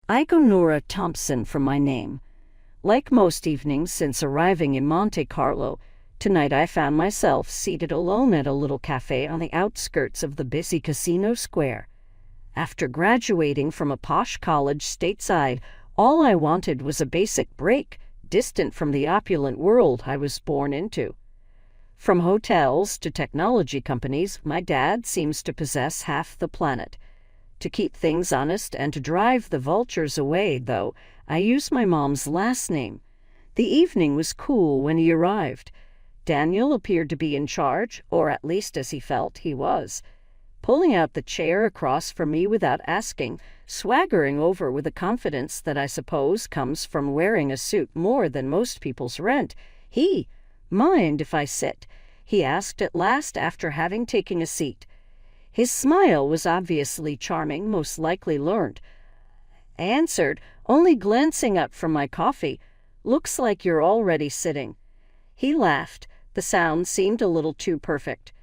I go Nora Thompson from my name. Like most evenings since arriving in Monte Carlo, tonight I found myself seated alone at a little cafe on the outskirts of the busy casino square. After graduating from a posh college stateside, all I wanted was a basic break, distant from the opulent world I was born into. From hotels to technology companies, my dad seems to possess half the planet. To keep things honest and to drive the vultures away, though, I used my mom's last name. The evening was cool when he arrived. Daniel appeared to be in charge, or at least as he felt he was. Pulling out the chair across from me without asking, swaggering over with a confidence that I suppose comes from wearing a suit more than most people's rent, "Mind if I sit?" he asked at last after having taken a seat. His smile was obviously charming, most likely learned. I answered, only glancing up from my coffee, "Looks like you're already sitting." He laughed. The sound seemed a little too perfect.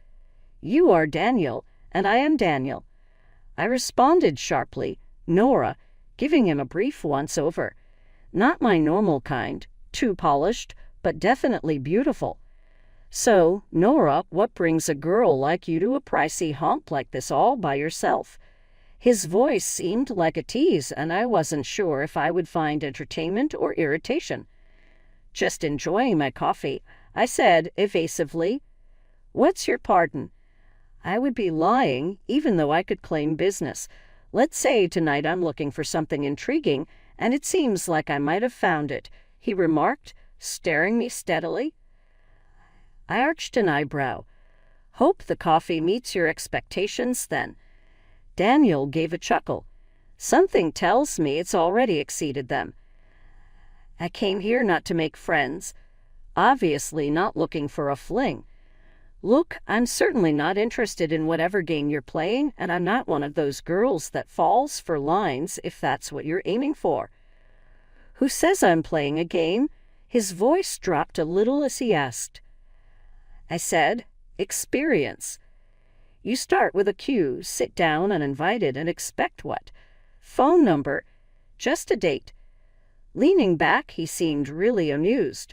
"You are Daniel, and I am Daniel." I responded sharply, "Nora," giving him a brief once-over. Not my normal kind, too polished, but definitely beautiful. "So, Nora, what brings a girl like you to a pricey haunt like this all by yourself?" His voice seemed like a tease, and I wasn't sure if I would find entertainment or irritation. "Just enjoying my coffee," I said evasively. "What's your pardon?" I would be lying, even though I could claim business. Let's say tonight I'm looking for something intriguing, and it seems like I might have found it, he remarked, staring me steadily. I arched an eyebrow. "Hope the coffee meets your expectations, then." Daniel gave a chuckle. "Something tells me it's already exceeded them." "I came here not to make friends. Obviously not looking for a fling. Look, I'm certainly not interested in whatever game you're playing, and I'm not one of those girls that falls for lines if that's what you're aiming for." "Who says I'm playing a game?" His voice dropped a little as he asked. I said, "Experience. You start with a cue, sit down uninvited, and expect what? Phone number, just a date." Leaning back, he seemed really amused.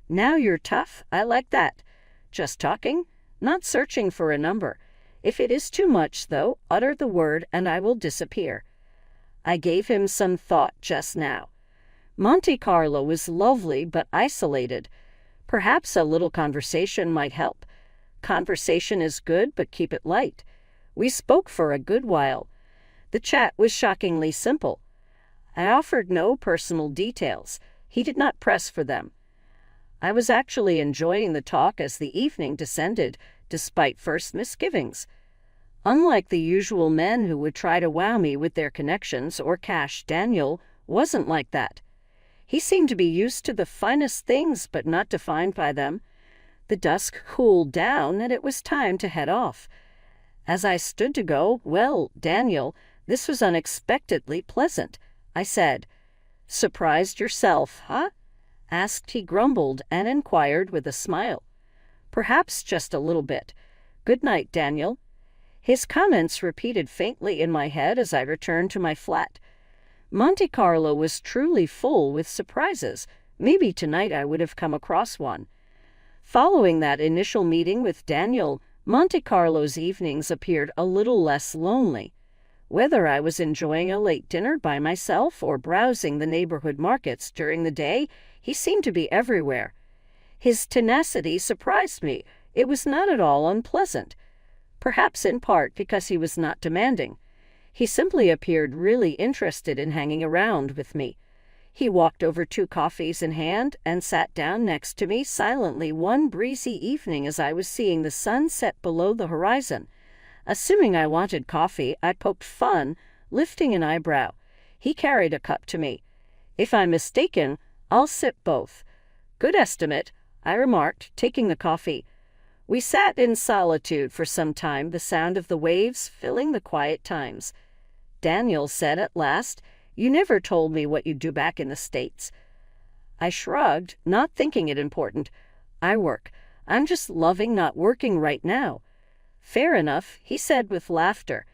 "Now you're tough. I like that. Just talking, not searching for a number. If it is too much, though, utter the word and I will disappear." I gave him some thought just now. Monte Carlo was lovely but isolated. Perhaps a little conversation might help. Conversation is good, but keep it light. We spoke for a good while. The chat was shockingly simple. I offered no personal details. He did not press for them. I was actually enjoying the talk as the evening descended, despite first misgivings. Unlike the usual men who would try to wow me with their connections or cash, Daniel wasn't like that. He seemed to be used to the finest things, but not defined by them. The dusk cooled down, and it was time to head off. As I stood to go, "Well, Daniel, this was unexpectedly pleasant," I said. "Surprised yourself, huh?" asked he, grumbled, and inquired with a smile. "Perhaps just a little bit. Good night, Daniel." His comments repeated faintly in my head as I returned to my flat. Monte Carlo was truly full with surprises. Maybe tonight I would have come across one. Following that initial meeting with Daniel, Monte Carlo's evenings appeared a little less lonely. Whether I was enjoying a late dinner by myself or browsing the neighborhood markets during the day, he seemed to be everywhere. His tenacity surprised me. It was not at all unpleasant. Perhaps in part because he was not demanding. He simply appeared really interested in hanging around with me. He walked over 2 coffees in hand and sat down next to me silently one breezy evening as I was seeing the sun set below the horizon. Assuming I wanted coffee, I poked fun, lifting an eyebrow. He carried a cup to me. "If I'm mistaken, I'll sip both." "Good estimate," I remarked, taking the coffee. We sat in solitude for some time, the sound of the waves filling the quiet times. Daniel said at last, "You never told me what you do back in the States." I shrugged, not thinking it important. "I work. I'm just loving not working right now." "Fair enough," he said with laughter.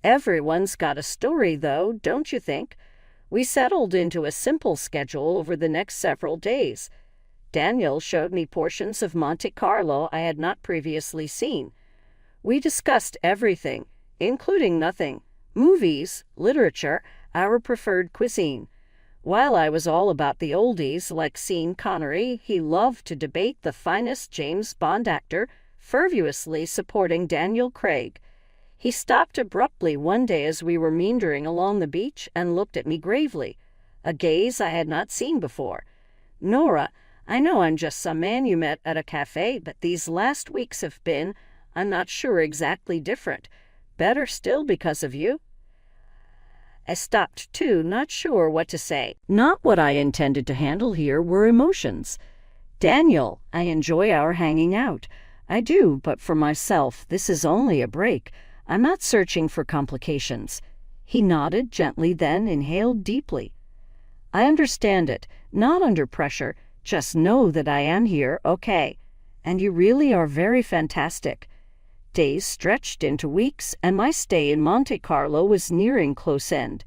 "Everyone's got a story, though, don't you think? We settled into a simple schedule over the next several days. Daniel showed me portions of Monte Carlo I had not previously seen. We discussed everything, including nothing: movies, literature, our preferred cuisine. While I was all about the oldies like Sean Connery, he loved to debate the finest James Bond actor, fervently supporting Daniel Craig. He stopped abruptly one day as we were meandering along the beach and looked at me gravely, a gaze I had not seen before. "Nora, I know I'm just some man you met at a cafe, but these last weeks have been, I'm not sure, exactly different. Better still because of you." I stopped too, not sure what to say. Not what I intended to handle here were emotions. "Daniel, I enjoy our hanging out. I do, but for myself, this is only a break. I'm not searching for complications." He nodded gently, then inhaled deeply. "I understand it. Not under pressure. Just know that I am here, okay? And you really are very fantastic." Days stretched into weeks, and my stay in Monte Carlo was nearing close end.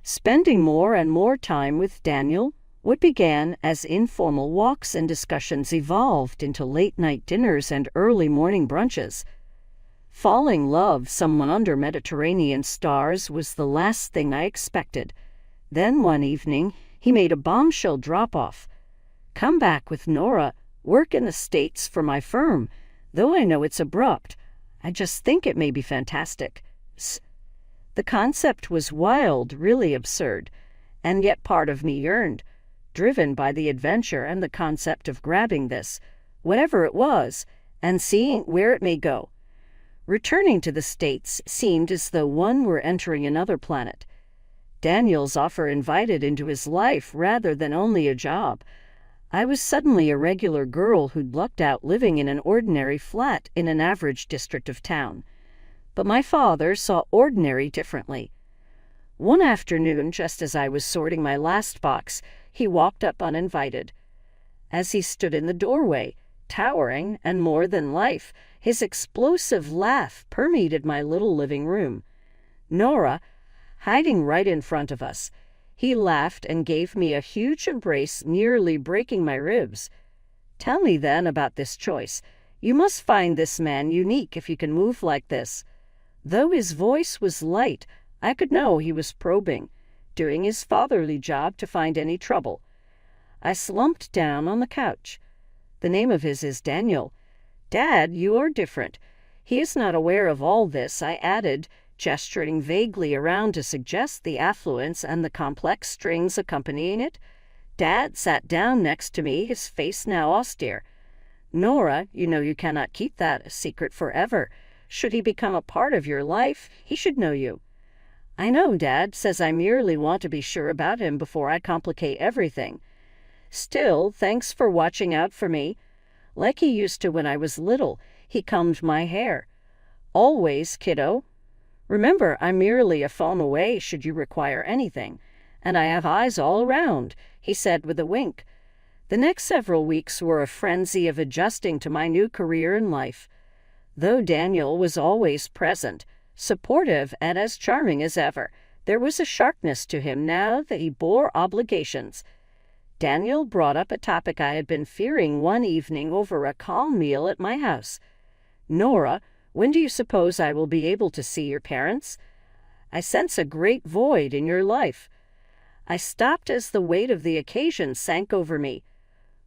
Spending more and more time with Daniel, what began as informal walks and discussions evolved into late-night dinners and early morning brunches. Falling in love someone under Mediterranean stars was the last thing I expected. Then one evening, he made a bombshell drop-off. "Come back with Nora, work in the States for my firm. Though I know it's abrupt, I just think it may be fantastic." The concept was wild, really absurd, and yet part of me yearned, driven by the adventure and the concept of grabbing this, whatever it was, and seeing where it may go. Returning to the States seemed as though one were entering another planet. Daniel's offer invited into his life rather than only a job. I was suddenly a regular girl who'd lucked out living in an ordinary flat in an average district of town. But my father saw ordinary differently. One afternoon, just as I was sorting my last box, he walked up uninvited. As he stood in the doorway, towering and more than life, his explosive laugh permeated my little living room. Nora, hiding right in front of us, he laughed and gave me a huge embrace, nearly breaking my ribs. "Tell me then about this choice. You must find this man unique if you can move like this." Though his voice was light, I could know he was probing, doing his fatherly job to find any trouble. I slumped down on the couch. "The name of his is Daniel." "Dad, you are different." "He is not aware of all this," I added, gesturing vaguely around to suggest the affluence and the complex strings accompanying it. Dad sat down next to me, his face now austere. "Nora, you know you cannot keep that a secret forever. Should he become a part of your life, he should know you." "I know, Dad says I merely want to be sure about him before I complicate everything. Still, thanks for watching out for me. Like he used to when I was little, he combed my hair. Always, kiddo. Remember, I'm merely a phone away should you require anything. And I have eyes all around," he said with a wink. The next several weeks were a frenzy of adjusting to my new career in life. Though Daniel was always present, supportive, and as charming as ever, there was a sharpness to him now that he bore obligations. Daniel brought up a topic I had been fearing one evening over a calm meal at my house. "Nora, when do you suppose I will be able to see your parents? I sense a great void in your life." I stopped as the weight of the occasion sank over me.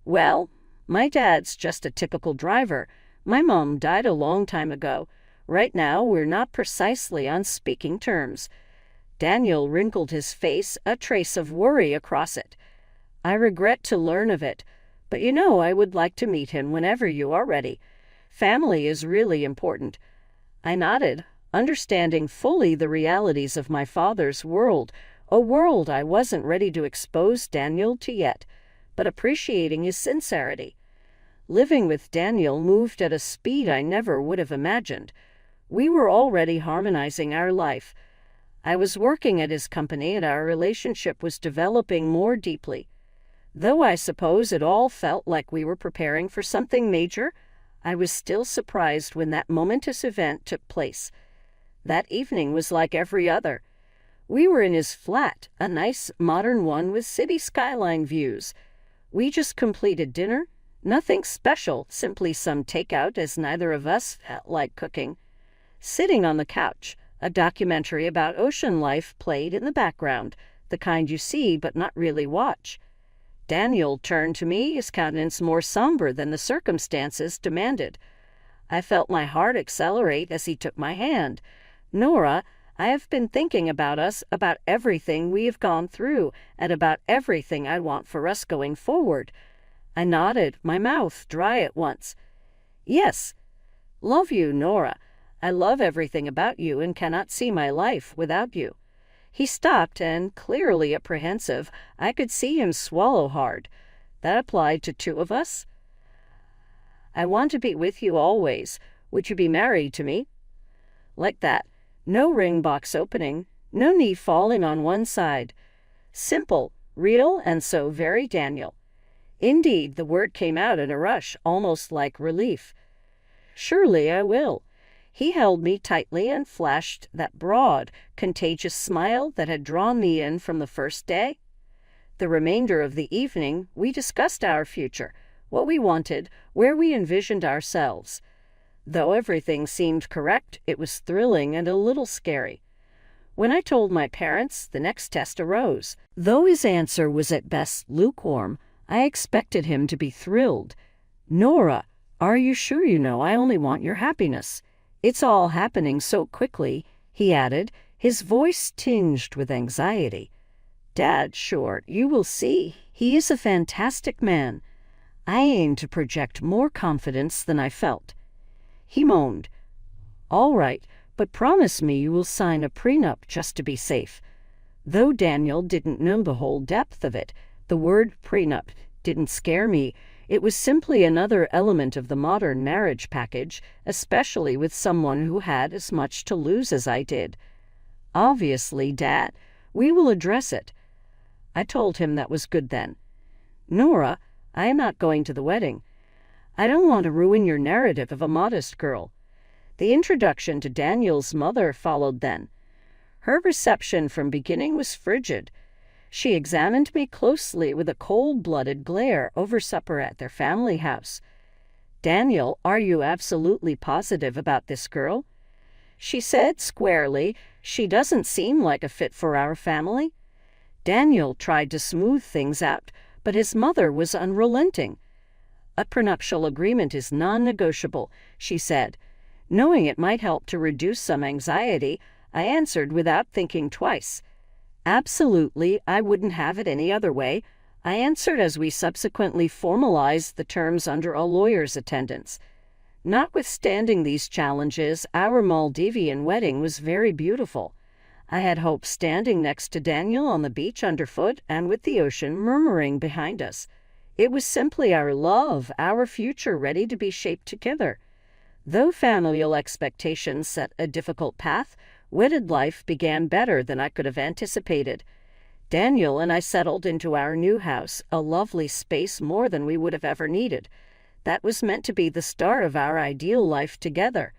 "Well, my dad's just a typical driver. My mom died a long time ago. Right now, we're not precisely on speaking terms." Daniel wrinkled his face, a trace of worry across it. "I regret to learn of it, but you know I would like to meet him whenever you are ready. Family is really important." I nodded, understanding fully the realities of my father's world, a world I wasn't ready to expose Daniel to yet, but appreciating his sincerity. Living with Daniel moved at a speed I never would have imagined. We were already harmonizing our life. I was working at his company and our relationship was developing more deeply. Though I suppose it all felt like we were preparing for something major, I was still surprised when that momentous event took place. That evening was like every other. We were in his flat, a nice modern one with city skyline views. We just completed dinner. Nothing special, simply some takeout as neither of us felt like cooking. Sitting on the couch, a documentary about ocean life played in the background, the kind you see but not really watch. Daniel turned to me, his countenance more somber than the circumstances demanded. I felt my heart accelerate as he took my hand. "Nora, I have been thinking about us, about everything we have gone through, and about everything I want for us going forward." I nodded, my mouth dry at once. "Yes. Love you, Nora. I love everything about you and cannot see my life without you." He stopped and, clearly apprehensive, I could see him swallow hard. That applied to two of us? "I want to be with you always. Would you be married to me?" Like that. No ring box opening. No knee falling on one side. Simple, real, and so very Daniel. Indeed, the word came out in a rush, almost like relief. "Surely I will." He held me tightly and flashed that broad, contagious smile that had drawn me in from the first day. The remainder of the evening, we discussed our future, what we wanted, where we envisioned ourselves. Though everything seemed correct, it was thrilling and a little scary. When I told my parents, the next test arose. Though his answer was at best lukewarm, I expected him to be thrilled. "Nora, are you sure you know I only want your happiness? It's all happening so quickly," he added, his voice tinged with anxiety. "Dad, sure, you will see. He is a fantastic man." I aimed to project more confidence than I felt. He moaned. "All right, but promise me you will sign a prenup just to be safe." Though Daniel didn't know the whole depth of it, the word prenup didn't scare me. It was simply another element of the modern marriage package, especially with someone who had as much to lose as I did. "Obviously, Dad, we will address it." I told him that was good then. "Nora, I am not going to the wedding. I don't want to ruin your narrative of a modest girl." The introduction to Daniel's mother followed then. Her reception from beginning was frigid. She examined me closely with a cold-blooded glare over supper at their family house. "Daniel, are you absolutely positive about this girl?" She said squarely, "She doesn't seem like a fit for our family." Daniel tried to smooth things out, but his mother was unrelenting. "A prenuptial agreement is non-negotiable," she said. Knowing it might help to reduce some anxiety, I answered without thinking twice. "Absolutely, I wouldn't have it any other way," I answered as we subsequently formalized the terms under a lawyer's attendance. Notwithstanding these challenges, our Maldivian wedding was very beautiful. I had hoped standing next to Daniel on the beach underfoot and with the ocean murmuring behind us. It was simply our love, our future ready to be shaped together. Though familial expectations set a difficult path, wedded life began better than I could have anticipated. Daniel and I settled into our new house, a lovely space more than we would have ever needed. That was meant to be the start of our ideal life together.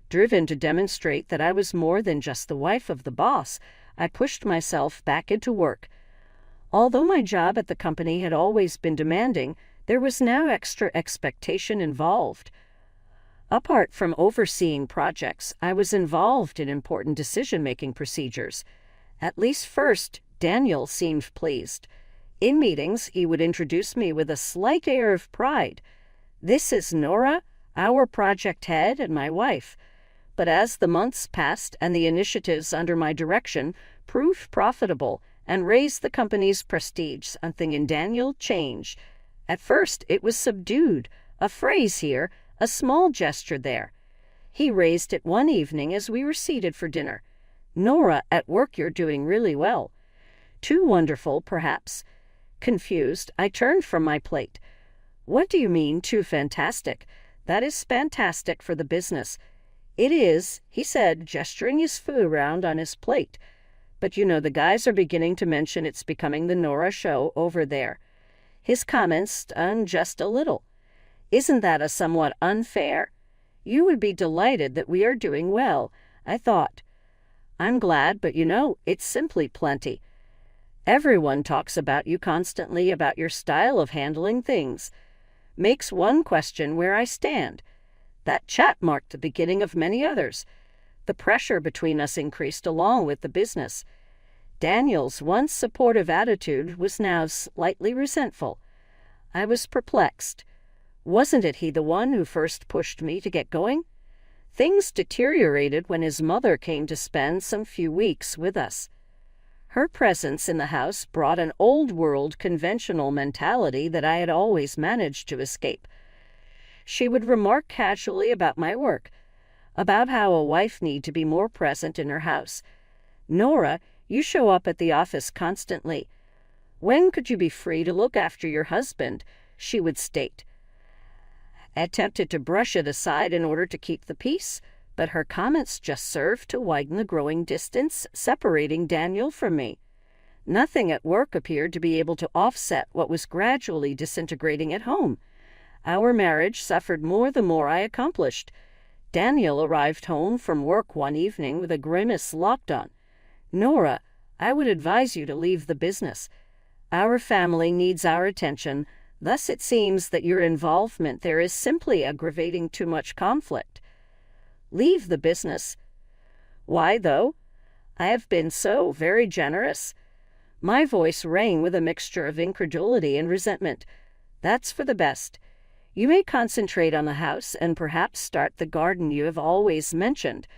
Driven to demonstrate that I was more than just the wife of the boss, I pushed myself back into work. Although my job at the company had always been demanding, there was now extra expectation involved. Apart from overseeing projects, I was involved in important decision-making procedures. At least first, Daniel seemed pleased. In meetings, he would introduce me with a slight air of pride. "This is Nora, our project head, and my wife." But as the months passed and the initiatives under my direction proved profitable and raised the company's prestige, something in Daniel changed. At first, it was subdued, a phrase here, a small gesture there. He raised it one evening as we were seated for dinner. "Nora, at work you're doing really well." Too wonderful, perhaps. Confused, I turned from my plate. "What do you mean, too fantastic? That is fantastic for the business." "It is," he said, gesturing his food around on his plate. "But you know the guys are beginning to mention it's becoming the Nora show over there." His comments stung just a little. "Isn't that a somewhat unfair? You would be delighted that we are doing well," I thought. I'm glad, but it's simply plenty. Everyone talks about you constantly, about your style of handling things. Makes one question where I stand. That chat marked the beginning of many others. The pressure between us increased along with the business. Daniel's once supportive attitude was now slightly resentful. I was perplexed. Wasn't it he the one who first pushed me to get going? Things deteriorated when his mother came to spend some few weeks with us. Her presence in the house brought an old-world conventional mentality that I had always managed to escape. She would remark casually about my work, about how a wife need to be more present in her house. "Nora, you show up at the office constantly. When could you be free to look after your husband?" she would state. I attempted to brush it aside in order to keep the peace, but her comments just served to widen the growing distance separating Daniel from me. Nothing at work appeared to be able to offset what was gradually disintegrating at home. Our marriage suffered more the more I accomplished. Daniel arrived home from work one evening with a grimace locked on. "Nora, I would advise you to leave the business. Our family needs our attention. Thus it seems that your involvement there is simply aggravating too much conflict." Leave the business? Why, though? I have been so very generous. My voice rang with a mixture of incredulity and resentment. That's for the best. You may concentrate on the house and perhaps start the garden you have always mentioned.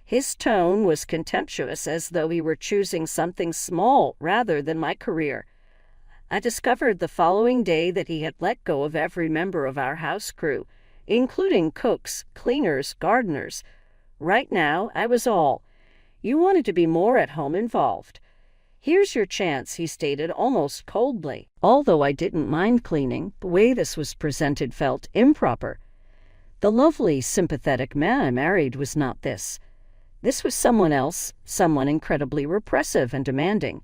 His tone was contemptuous, as though he were choosing something small rather than my career. I discovered the following day that he had let go of every member of our house crew, including cooks, cleaners, gardeners. Right now, I was all. "You wanted to be more at home involved. Here's your chance," he stated almost coldly. Although I didn't mind cleaning, the way this was presented felt improper. The lovely, sympathetic man I married was not this. This was someone else, someone incredibly repressive and demanding.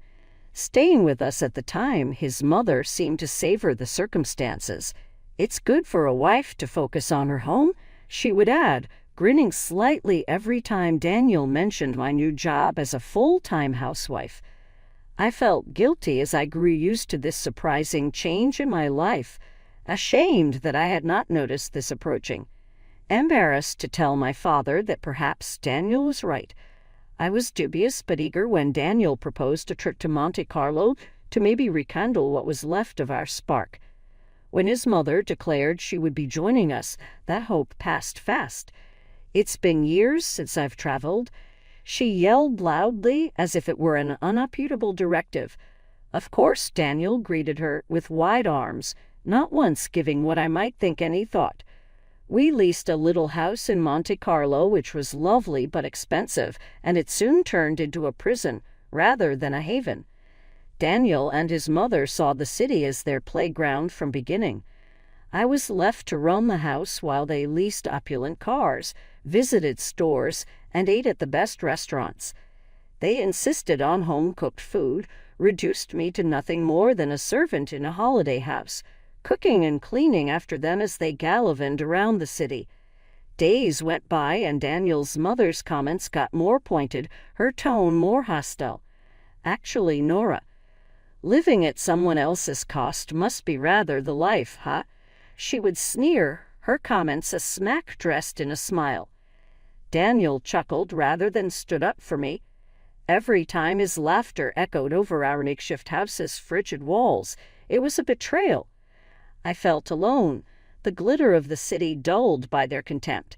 Staying with us at the time, his mother seemed to savor the circumstances. "It's good for a wife to focus on her home," she would add, grinning slightly every time Daniel mentioned my new job as a full-time housewife. I felt guilty as I grew used to this surprising change in my life, ashamed that I had not noticed this approaching, embarrassed to tell my father that perhaps Daniel was right. I was dubious but eager when Daniel proposed a trip to Monte Carlo to maybe rekindle what was left of our spark. When his mother declared she would be joining us, that hope passed fast. "It's been years since I've traveled," she yelled loudly as if it were an unappealable directive. Of course, Daniel greeted her with wide arms, not once giving what I might think any thought. We leased a little house in Monte Carlo, which was lovely but expensive, and it soon turned into a prison rather than a haven. Daniel and his mother saw the city as their playground from beginning. I was left to run the house while they leased opulent cars, visited stores, and ate at the best restaurants. They insisted on home-cooked food, reduced me to nothing more than a servant in a holiday house, cooking and cleaning after them as they gallivanted around the city. Days went by, and Daniel's mother's comments got more pointed, her tone more hostile. "Actually, Nora, living at someone else's cost must be rather the life, huh?" She would sneer, her comments a smack dressed in a smile. Daniel chuckled rather than stood up for me. Every time his laughter echoed over our makeshift house's frigid walls, it was a betrayal. I felt alone, the glitter of the city dulled by their contempt.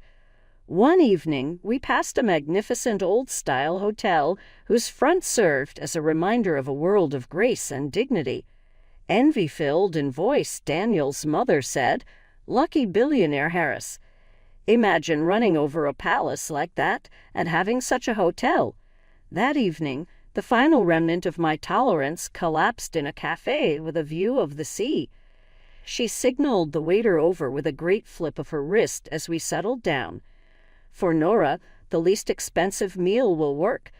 One evening, we passed a magnificent old-style hotel whose front served as a reminder of a world of grace and dignity. Envy-filled in voice, Daniel's mother said, "Lucky billionaire Harris. Imagine running over a palace like that and having such a hotel." That evening, the final remnant of my tolerance collapsed in a cafe with a view of the sea. She signaled the waiter over with a great flip of her wrist as we settled down. "For Nora, the least expensive meal will work,"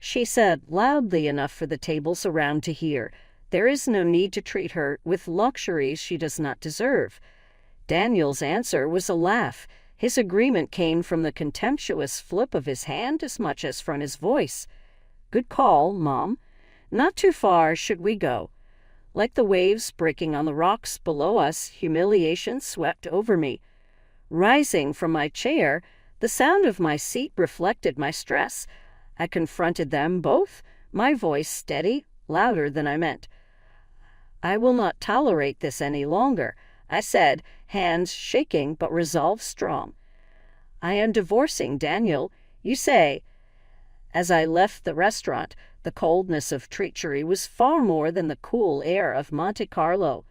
she said loudly enough for the tables around to hear. "There is no need to treat her with luxuries she does not deserve." Daniel's answer was a laugh. His agreement came from the contemptuous flip of his hand as much as from his voice. Good call, Mom. Not too far should we go. Like the waves breaking on the rocks below us, humiliation swept over me. Rising from my chair, the sound of my seat reflected my stress. I confronted them both, my voice steady, louder than I meant. I will not tolerate this any longer, I said, hands shaking but resolve strong. I am divorcing Daniel, you say. As I left the restaurant, the coldness of treachery was far more than the cool air of Monte Carlo.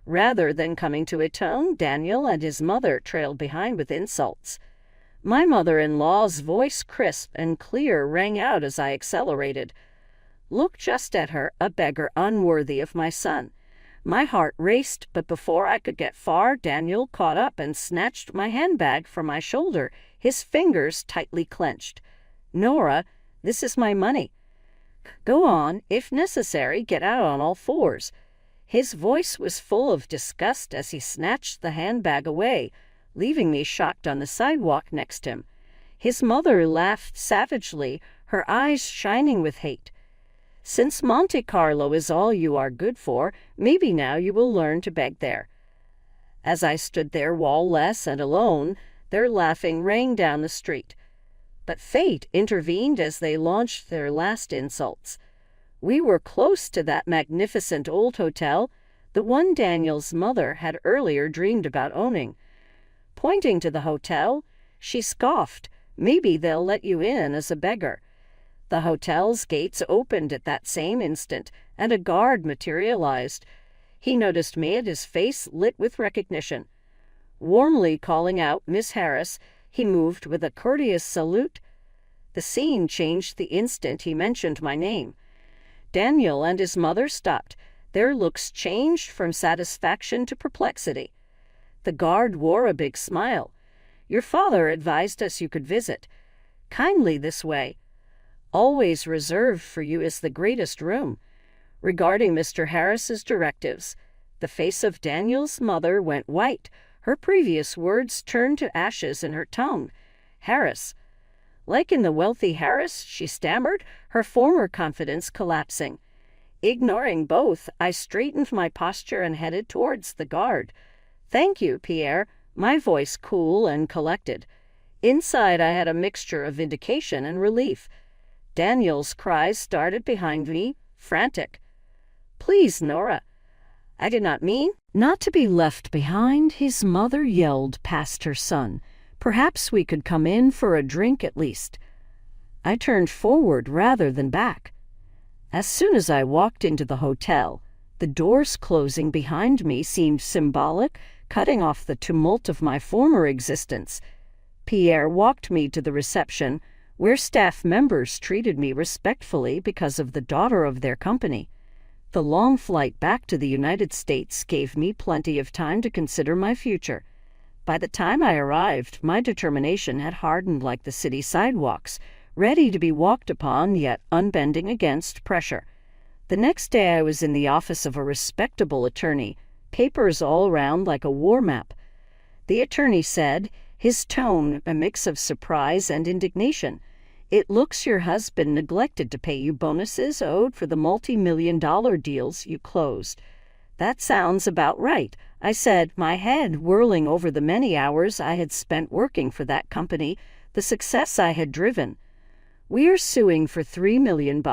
Rather than coming to atone, Daniel and his mother trailed behind with insults. My mother-in-law's voice, crisp and clear, rang out as I accelerated. Look just at her, a beggar unworthy of my son. My heart raced, but before I could get far, Daniel caught up and snatched my handbag from my shoulder, his fingers tightly clenched. Nora, this is my money. Go on, if necessary, get out on all fours. His voice was full of disgust as he snatched the handbag away, leaving me shocked on the sidewalk next to him. His mother laughed savagely, her eyes shining with hate. Since Monte Carlo is all you are good for, maybe now you will learn to beg there. As I stood there wall-less and alone, their laughing rang down the street. But fate intervened as they launched their last insults. We were close to that magnificent old hotel, the one Daniel's mother had earlier dreamed about owning. Pointing to the hotel, she scoffed, maybe they'll let you in as a beggar. The hotel's gates opened at that same instant, and a guard materialized. He noticed me, and his face lit with recognition. Warmly calling out Miss Harris, he moved with a courteous salute. The scene changed the instant he mentioned my name. Daniel and his mother stopped. Their looks changed from satisfaction to perplexity. The guard wore a big smile. Your father advised us you could visit. Kindly this way. Always reserved for you is the greatest room. Regarding Mr. Harris's directives, the face of Daniel's mother went white. Her previous words turned to ashes in her tongue. Harris. Like in the wealthy Harris, she stammered, her former confidence collapsing. Ignoring both, I straightened my posture and headed towards the guard. Thank you, Pierre, my voice cool and collected. Inside I had a mixture of vindication and relief. Daniel's cries started behind me, frantic. Please, Nora. I did not mean not to be left behind, his mother yelled past her son. Perhaps we could come in for a drink at least. I turned forward rather than back. As soon as I walked into the hotel, the doors closing behind me seemed symbolic, cutting off the tumult of my former existence. Pierre walked me to the reception, where staff members treated me respectfully because of the daughter of their company. The long flight back to the United States gave me plenty of time to consider my future. By the time I arrived, my determination had hardened like the city sidewalks, ready to be walked upon yet unbending against pressure. The next day I was in the office of a respectable attorney, papers all around like a war map. The attorney said, his tone a mix of surprise and indignation, "It looks your husband neglected to pay you bonuses owed for the multi-million-dollar deals you closed." That sounds about right, I said, my head whirling over the many hours I had spent working for that company, the success I had driven. We are suing for $3 million.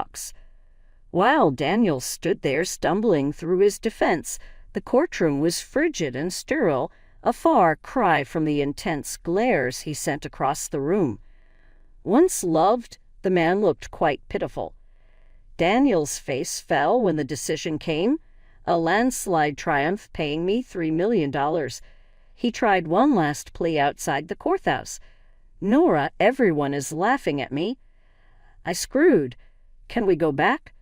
While Daniel stood there stumbling through his defense, the courtroom was frigid and sterile, a far cry from the intense glares he sent across the room. Once loved, the man looked quite pitiful. Daniel's face fell when the decision came, a landslide triumph paying me $3 million. He tried one last plea outside the courthouse. Nora, everyone is laughing at me. I screwed. Can we go back?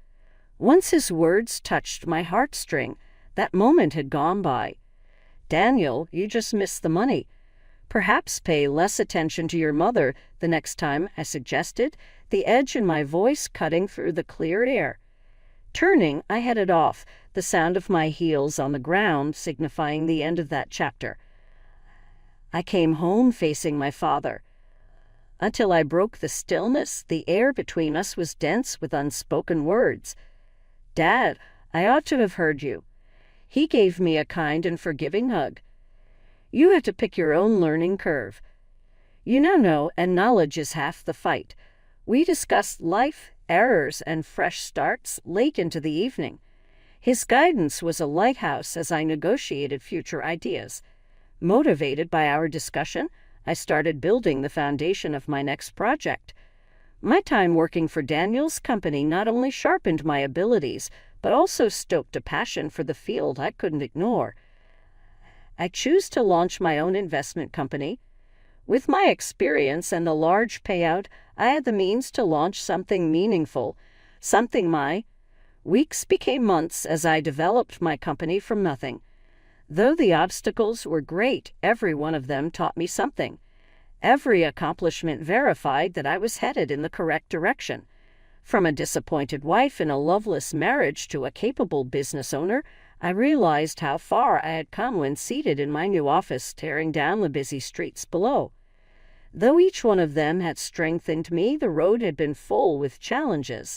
Once his words touched my heartstring, that moment had gone by. Daniel, you just missed the money. Perhaps pay less attention to your mother the next time, I suggested, the edge in my voice cutting through the clear air. Turning, I headed off, the sound of my heels on the ground signifying the end of that chapter. I came home facing my father. Until I broke the stillness, the air between us was dense with unspoken words. "Dad, I ought to have heard you." He gave me a kind and forgiving hug. "You had to pick your own learning curve. You now know, and knowledge is half the fight." We discussed life, errors, and fresh starts late into the evening. His guidance was a lighthouse as I negotiated future ideas. Motivated by our discussion, I started building the foundation of my next project. My time working for Daniel's company not only sharpened my abilities, but also stoked a passion for the field I couldn't ignore. I chose to launch my own investment company. With my experience and the large payout, I had the means to launch something meaningful, something my weeks became months as I developed my company from nothing. Though the obstacles were great, every one of them taught me something. Every accomplishment verified that I was headed in the correct direction. From a disappointed wife in a loveless marriage to a capable business owner, I realized how far I had come when seated in my new office staring down the busy streets below. Though each one of them had strengthened me, the road had been full with challenges.